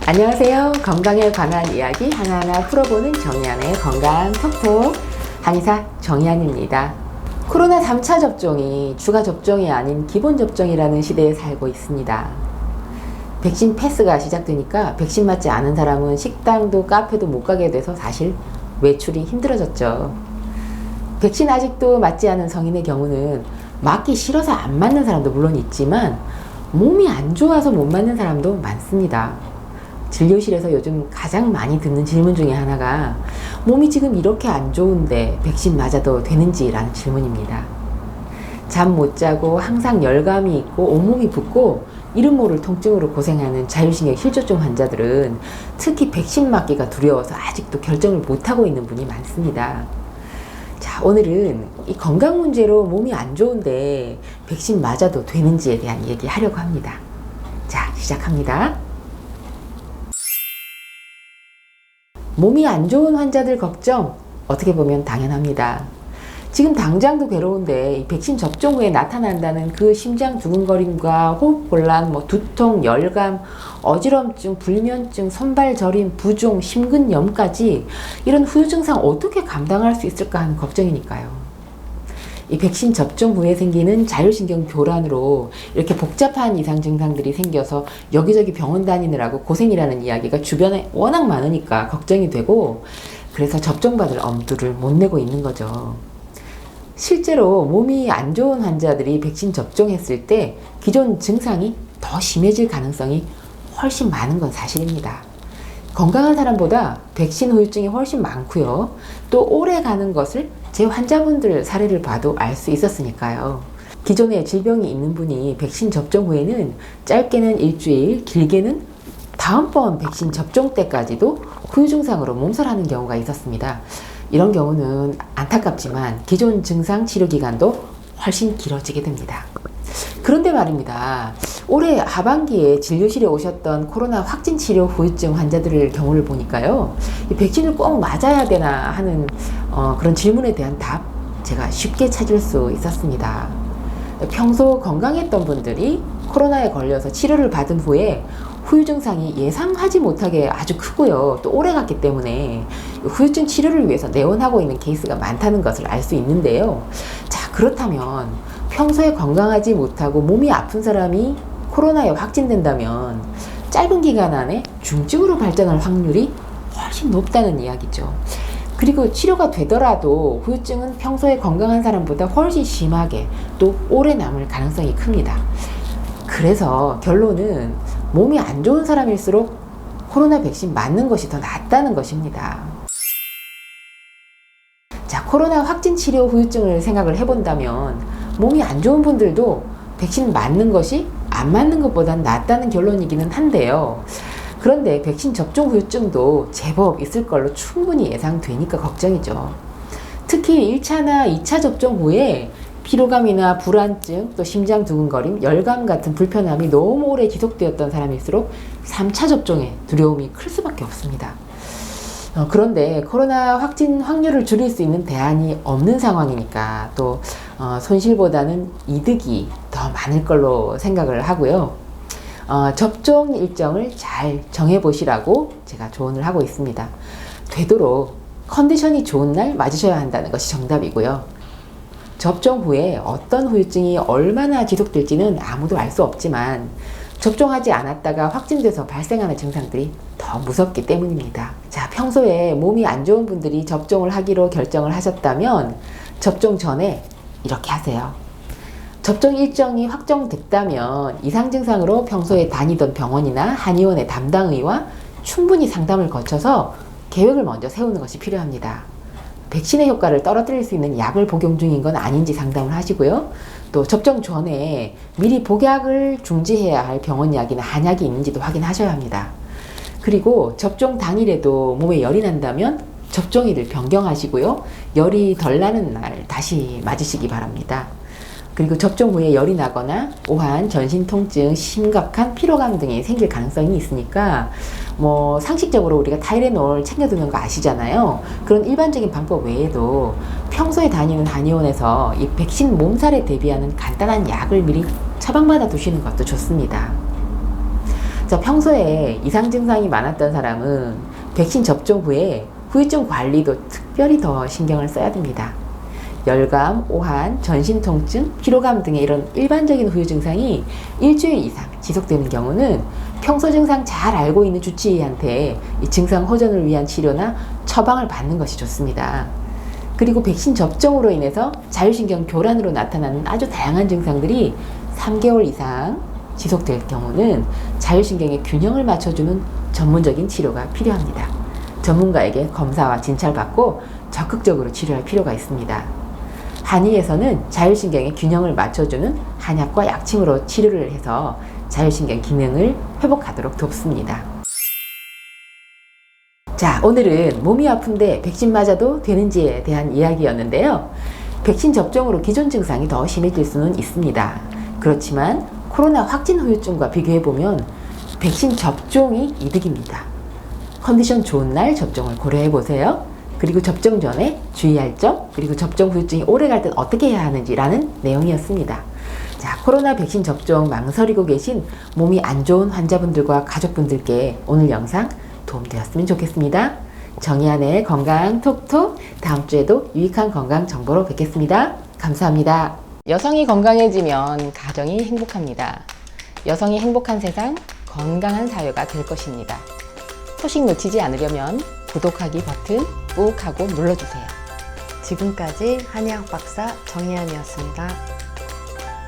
안녕하세요. 건강에 관한 이야기 하나하나 풀어보는 정의안의 건강 톡톡 한의사 정의안입니다. 코로나 3차 접종이 추가 접종이 아닌 기본 접종이라는 시대에 살고 있습니다. 백신 패스가 시작되니까 백신 맞지 않은 사람은 식당도 카페도 못 가게 돼서 사실 외출이 힘들어졌죠. 백신 아직도 맞지 않은 성인의 경우는 맞기 싫어서 안 맞는 사람도 물론 있지만 몸이 안 좋아서 못 맞는 사람도 많습니다. 진료실에서 요즘 가장 많이 듣는 질문 중에 하나가 몸이 지금 이렇게 안 좋은데 백신 맞아도 되는지라는 질문입니다. 잠 못 자고 항상 열감이 있고 온몸이 붓고 이름 모를 통증으로 고생하는 자율신경 실조증 환자들은 특히 백신 맞기가 두려워서 아직도 결정을 못하고 있는 분이 많습니다. 자, 오늘은 이 건강 문제로 몸이 안 좋은데 백신 맞아도 되는지에 대한 얘기 하려고 합니다. 자, 시작합니다. 몸이 안 좋은 환자들 걱정 어떻게 보면 당연합니다. 지금 당장도 괴로운데 이 백신 접종 후에 나타난다는 그 심장 두근거림과 호흡곤란, 두통, 열감, 어지럼증, 불면증, 손발 저림, 부종, 심근염까지 이런 후유증상 어떻게 감당할 수 있을까 하는 걱정이니까요. 이 백신 접종 후에 생기는 자율신경 교란으로 이렇게 복잡한 이상 증상들이 생겨서 여기저기 병원 다니느라고 고생이라는 이야기가 주변에 워낙 많으니까 걱정이 되고 그래서 접종받을 엄두를 못 내고 있는 거죠. 실제로 몸이 안 좋은 환자들이 백신 접종했을 때 기존 증상이 더 심해질 가능성이 훨씬 많은 건 사실입니다. 건강한 사람보다 백신 후유증이 훨씬 많고요. 또 오래 가는 것을 제 환자분들 사례를 봐도 알 수 있었으니까요. 기존에 질병이 있는 분이 백신 접종 후에는 짧게는 일주일, 길게는 다음번 백신 접종 때까지도 후유증상으로 몸살하는 경우가 있었습니다. 이런 경우는 안타깝지만 기존 증상 치료 기간도 훨씬 길어지게 됩니다. 그런데 말입니다. 올해 하반기에 진료실에 오셨던 코로나 확진 치료 후유증 환자들의 경우를 보니까요. 이 백신을 꼭 맞아야 되나 하는 그런 질문에 대한 답 제가 쉽게 찾을 수 있었습니다. 평소 건강했던 분들이 코로나에 걸려서 치료를 받은 후에 후유증상이 예상하지 못하게 아주 크고요. 또 오래 갔기 때문에 후유증 치료를 위해서 내원하고 있는 케이스가 많다는 것을 알 수 있는데요. 자, 그렇다면 평소에 건강하지 못하고 몸이 아픈 사람이 코로나에 확진된다면 짧은 기간 안에 중증으로 발전할 확률이 훨씬 높다는 이야기죠. 그리고 치료가 되더라도 후유증은 평소에 건강한 사람보다 훨씬 심하게 또 오래 남을 가능성이 큽니다. 그래서 결론은 몸이 안 좋은 사람일수록 코로나 백신 맞는 것이 더 낫다는 것입니다. 자, 코로나 확진 치료 후유증을 생각을 해본다면 몸이 안 좋은 분들도 백신 맞는 것이 안 맞는 것보단 낫다는 결론이기는 한데요. 그런데 백신 접종 후유증도 제법 있을 걸로 충분히 예상되니까 걱정이죠. 특히 1차나 2차 접종 후에 피로감이나 불안증, 또 심장 두근거림, 열감 같은 불편함이 너무 오래 지속되었던 사람일수록 3차 접종에 두려움이 클 수밖에 없습니다. 그런데 코로나 확진 확률을 줄일 수 있는 대안이 없는 상황이니까 또 손실보다는 이득이 더 많을 걸로 생각을 하고요. 접종 일정을 잘 정해보시라고 제가 조언을 하고 있습니다. 되도록 컨디션이 좋은 날 맞으셔야 한다는 것이 정답이고요. 접종 후에 어떤 후유증이 얼마나 지속될지는 아무도 알 수 없지만 접종하지 않았다가 확진돼서 발생하는 증상들이 더 무섭기 때문입니다. 자, 평소에 몸이 안 좋은 분들이 접종을 하기로 결정을 하셨다면 접종 전에 이렇게 하세요. 접종 일정이 확정됐다면 이상 증상으로 평소에 다니던 병원이나 한의원의 담당의와 충분히 상담을 거쳐서 계획을 먼저 세우는 것이 필요합니다. 백신의 효과를 떨어뜨릴 수 있는 약을 복용 중인 건 아닌지 상담을 하시고요. 또 접종 전에 미리 복약을 중지해야 할 병원약이나 한약이 있는지도 확인하셔야 합니다. 그리고 접종 당일에도 몸에 열이 난다면 접종일을 변경하시고요. 열이 덜 나는 날 다시 맞으시기 바랍니다. 그리고 접종 후에 열이 나거나 오한, 전신 통증, 심각한 피로감 등이 생길 가능성이 있으니까 상식적으로 우리가 타이레놀 챙겨두는 거 아시잖아요. 그런 일반적인 방법 외에도 평소에 다니는 한의원에서 이 백신 몸살에 대비하는 간단한 약을 미리 처방받아 두시는 것도 좋습니다. 자, 평소에 이상 증상이 많았던 사람은 백신 접종 후에 후유증 관리도 특별히 더 신경을 써야 됩니다. 열감, 오한, 전신 통증, 피로감 등의 이런 일반적인 후유 증상이 일주일 이상 지속되는 경우는 평소 증상 잘 알고 있는 주치의한테 이 증상 호전을 위한 치료나 처방을 받는 것이 좋습니다. 그리고 백신 접종으로 인해서 자율신경 교란으로 나타나는 아주 다양한 증상들이 3개월 이상 지속될 경우는 자율신경의 균형을 맞춰주는 전문적인 치료가 필요합니다. 전문가에게 검사와 진찰 받고 적극적으로 치료할 필요가 있습니다. 한의에서는 자율신경의 균형을 맞춰주는 한약과 약침으로 치료를 해서 자율신경 기능을 회복하도록 돕습니다. 자, 오늘은 몸이 아픈데 백신 맞아도 되는지에 대한 이야기였는데요. 백신 접종으로 기존 증상이 더 심해질 수는 있습니다. 그렇지만 코로나 확진 후유증과 비교해보면 백신 접종이 이득입니다. 컨디션 좋은 날 접종을 고려해보세요. 그리고 접종 전에 주의할 점, 그리고 접종 후유증이 오래 갈 땐 어떻게 해야 하는지라는 내용이었습니다. 자, 코로나 백신 접종 망설이고 계신 몸이 안 좋은 환자분들과 가족분들께 오늘 영상 도움되었으면 좋겠습니다. 정의안의 건강 톡톡, 다음 주에도 유익한 건강 정보로 뵙겠습니다. 감사합니다. 여성이 건강해지면 가정이 행복합니다. 여성이 행복한 세상, 건강한 사회가 될 것입니다. 소식 놓치지 않으려면 구독하기 버튼 꾹 하고 눌러주세요. 지금까지 한의학 박사 정의안이었습니다.